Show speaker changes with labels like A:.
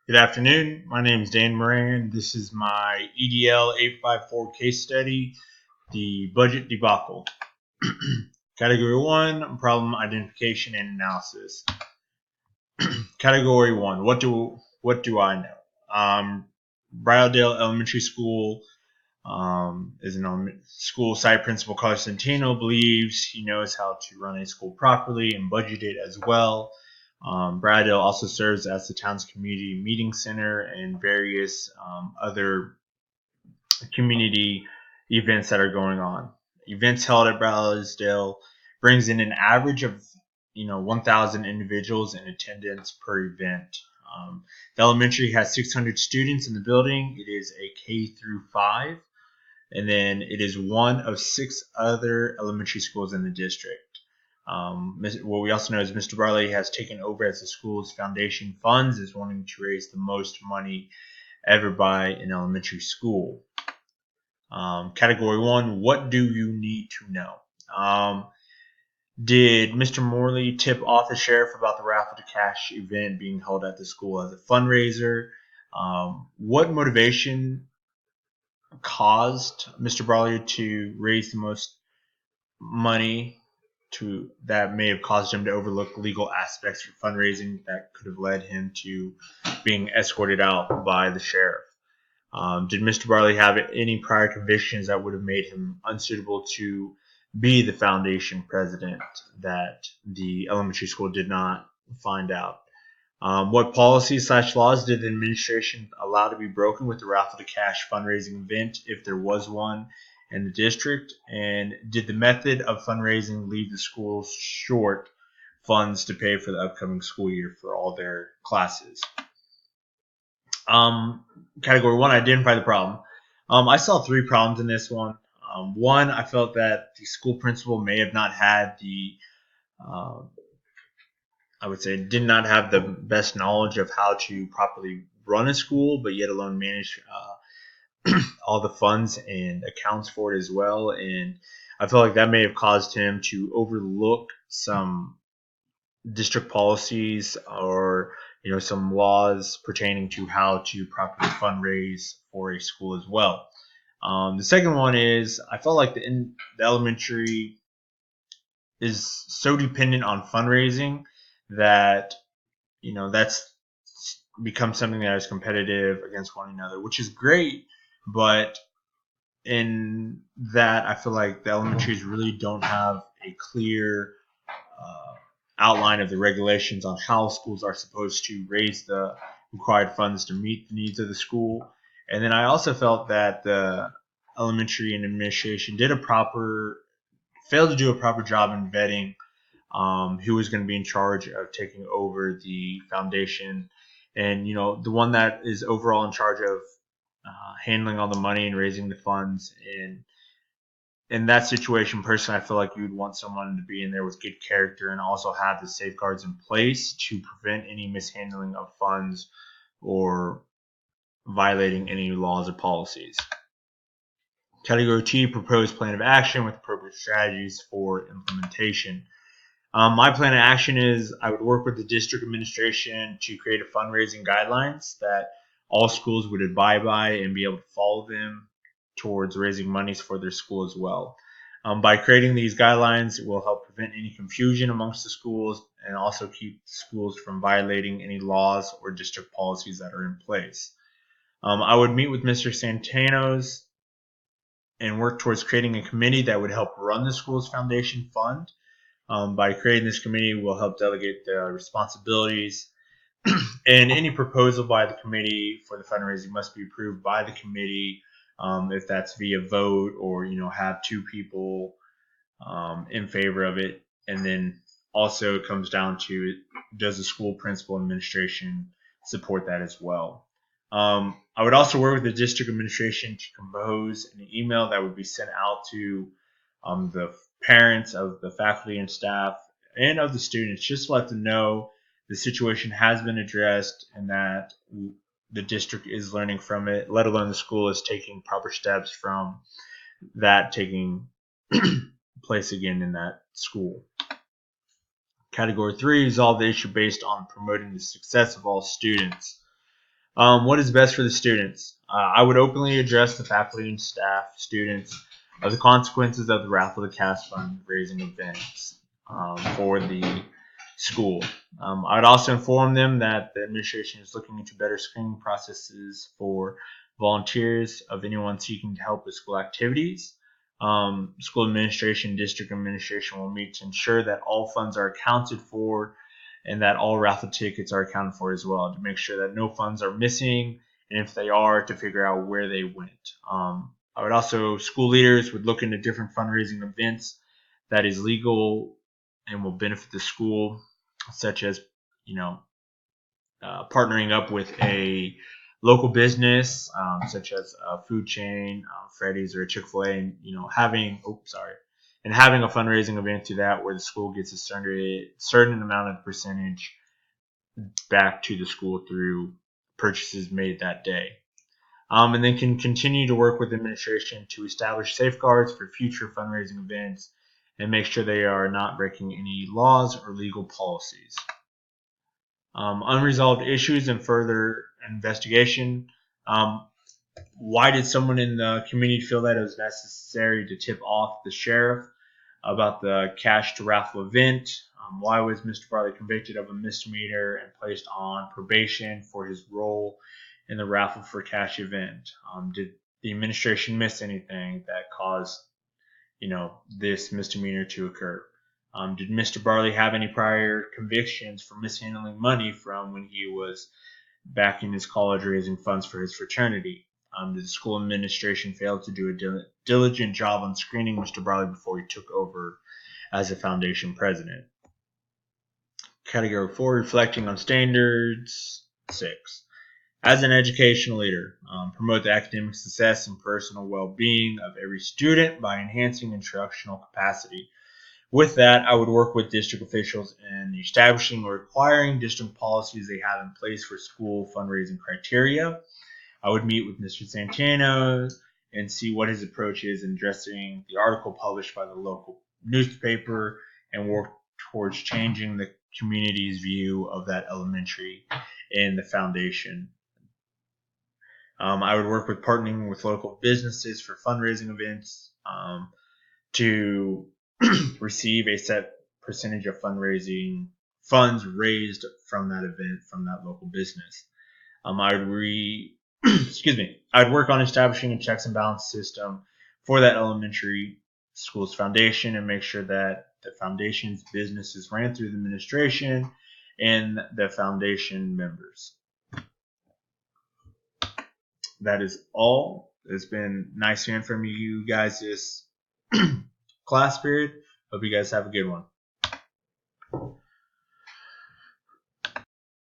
A: Good afternoon. My name is Dan Moran. This is my EDL 854 case study, the budget debacle. Category 1, problem identification and analysis. Category 1, what do I know? Bridaldale Elementary School is an school site principal. Carlos Centeno believes he knows how to run a school properly and budget it as well. Bridaldale also serves as the town's community meeting center and various other community events that are going on. Events held at Bridaldale brings in an average of 1,000 individuals in attendance per event. The elementary has 600 students in the building. It is a K through 5, and then it is one of 6 other elementary schools in the district. What we also know is Mr. Barley has taken over as the school's foundation funds, is wanting to raise the most money ever by an elementary school. Category 1, what do you need to know? Did Mr. Morley tip off the sheriff about the raffle to cash event being held at the school as a fundraiser? What motivation caused Mr. Barley to raise the most money that may have caused him to overlook legal aspects for fundraising that could have led him to being escorted out by the sheriff? Did Mr. Barley have any prior convictions that would have made him unsuitable to be the foundation president that the elementary school did not find out? What policies/laws did the administration allow to be broken with the raffle to cash fundraising event, if there was one, in the district? And did the method of fundraising leave the schools short funds to pay for the upcoming school year for all their classes? Category 1, identify the problem. I saw 3 problems in this one. One, I felt that the school principal may have not had I would say, did not have the best knowledge of how to properly run a school, but yet alone manage all the funds and accounts for it as well. And I feel like that may have caused him to overlook some district policies or some laws pertaining to how to properly fundraise for a school as well. The second one is I felt like the elementary is so dependent on fundraising that that's become something that is competitive against one another, which is great, but in that I feel like the elementaries really don't have a clear outline of the regulations on how schools are supposed to raise the required funds to meet the needs of the school. And then I also felt that the elementary and administration failed to do a proper job in vetting who was going to be in charge of taking over the foundation. And the one that is overall in charge of handling all the money and raising the funds. And in that situation, personally, I feel like you would want someone to be in there with good character and also have the safeguards in place to prevent any mishandling of funds or violating any laws or policies. Category 2, proposed plan of action with appropriate strategies for implementation. My plan of action is I would work with the district administration to create a fundraising guidelines that all schools would abide by and be able to follow them towards raising monies for their school as well. By creating these guidelines, it will help prevent any confusion amongst the schools and also keep schools from violating any laws or district policies that are in place. I would meet with Mr. Santanos and work towards creating a committee that would help run the school's foundation fund. By creating this committee, we'll help delegate the responsibilities, and any proposal by the committee for the fundraising must be approved by the committee. If that's via vote or have 2 people in favor of it, and then also it comes down to does the school principal administration support that as well. I would also work with the district administration to compose an email that would be sent out to the parents of the faculty and staff and of the students, just to let them know the situation has been addressed and that the district is learning from it, let alone the school is taking proper steps from that taking place again in that school. Category 3, resolve the issue based on promoting the success of all students. What is best for the students? I would openly address the faculty and staff, students, of the consequences of the Raffle the Cash Fund raising events for the school. I would also inform them that the administration is looking into better screening processes for volunteers of anyone seeking to help with school activities. School administration, district administration will meet to ensure that all funds are accounted for and that all raffle tickets are accounted for as well to make sure that no funds are missing, and if they are, to figure out where they went. I would also, school leaders would look into different fundraising events that is legal and will benefit the school, such as, you know, partnering up with a local business, such as a food chain, Freddy's or a Chick-fil-A, and having a fundraising event to that where the school gets a certain amount of percentage back to the school through purchases made that day. And then can continue to work with administration to establish safeguards for future fundraising events and make sure they are not breaking any laws or legal policies. Unresolved issues and further investigation. Why did someone in the community feel that it was necessary to tip off the sheriff about the cash to raffle event? Why was Mr. Barley convicted of a misdemeanor and placed on probation for his role in the raffle for cash event? Did the administration miss anything that caused, this misdemeanor to occur? Did Mr. Barley have any prior convictions for mishandling money from when he was back in his college raising funds for his fraternity? Did the school administration fail to do a diligent job on screening Mr. Barley before he took over as a foundation president? Category 4, reflecting on standards. 6. As an educational leader, promote the academic success and personal well-being of every student by enhancing instructional capacity. With that, I would work with district officials in establishing or requiring district policies they have in place for school fundraising criteria. I would meet with Mr. Santana and see what his approach is in addressing the article published by the local newspaper and work towards changing the community's view of that elementary and the foundation. I would work with partnering with local businesses for fundraising events to receive a set percentage of fundraising funds raised from that event from that local business. I'd work on establishing a checks and balance system for that elementary school's foundation and make sure that the foundation's business is ran through the administration and the foundation members. That is all. It's been nice hearing from you guys this class period. Hope you guys have a good one.